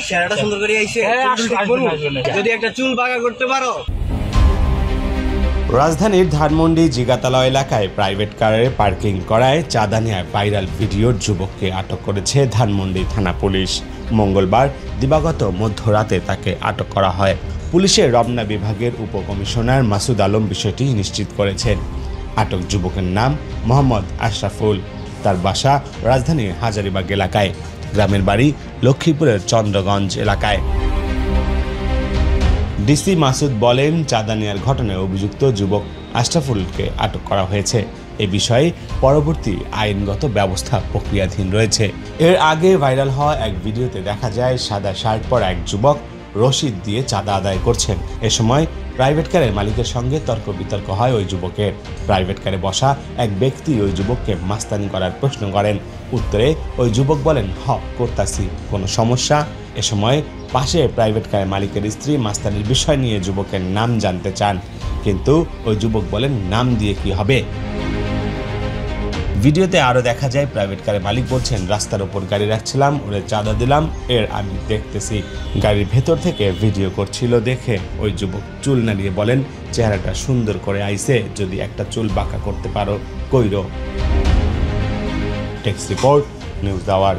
চেহারাটা সুন্দর করে আইছে, যদি একটা চুল বাঁকা করতে পারো। রাজধানীর ধানমন্ডি জিগাতলা এলাকায় প্রাইভেট কারে পার্কিং করায় চাঁদা নেওয়ার ভাইরাল ভিডিওর যুবককে আটক করেছে ধানমন্ডি থানা পুলিশ। মঙ্গলবার দিবাগত মধ্যরাতে তাকে আটক করা হয়। পুলিশের রমনা বিভাগের উপকমিশনার মাসুদ আলম বিষয়টি নিশ্চিত করেছেন। আটক যুবকের নাম মোহাম্মদ আশরাফুল। তার বাসা রাজধানীর হাজারীবাগ এলাকায়, গ্রামের বাড়ি লক্ষ্মীপুরের চন্দ্রগঞ্জ এলাকায়। ডিসি মাসুদ বলেন, চাঁদা নেওয়ার ঘটনায় অভিযুক্ত যুবক আশরাফুলকে আটক করা হয়েছে। এ বিষয়ে পরবর্তী আইনগত ব্যবস্থা প্রক্রিয়াধীন রয়েছে। এর আগে ভাইরাল হওয়া এক ভিডিওতে দেখা যায় সাদা শার্ট পরা এক যুবক রশিদ দিয়ে চাঁদা আদায় করছেন। এ সময় প্রাইভেট কারের মালিকের সঙ্গে তর্ক বিতর্ক হয় ওই যুবকের। প্রাইভেট কারে বসা এক ব্যক্তি ওই যুবককে মাস্তানি করার প্রশ্ন করেন। উত্তরে ওই যুবক বলেন, হ করতাছি, কোনো সমস্যা? এ সময় পাশে প্রাইভেট কারের মালিকের স্ত্রী মাস্তানির বিষয় নিয়ে যুবকের নাম জানতে চান, কিন্তু ওই যুবক বলেন, নাম দিয়ে কি হবে? ভিডিওতে আরও দেখা যায় প্রাইভেট কারের মালিক বলছেন, রাস্তার ওপর গাড়ি রাখছিলাম, ওরে চাঁদা দিলাম, এর আমি দেখতেছি। গাড়ির ভেতর থেকে ভিডিও করছিল দেখে ওই যুবক চুল নাড়িয়ে বলেন, চেহারাটা সুন্দর করে আইছে, যদি একটা চুল বাঁকা করতে পারো কইরো। Text report, news hour.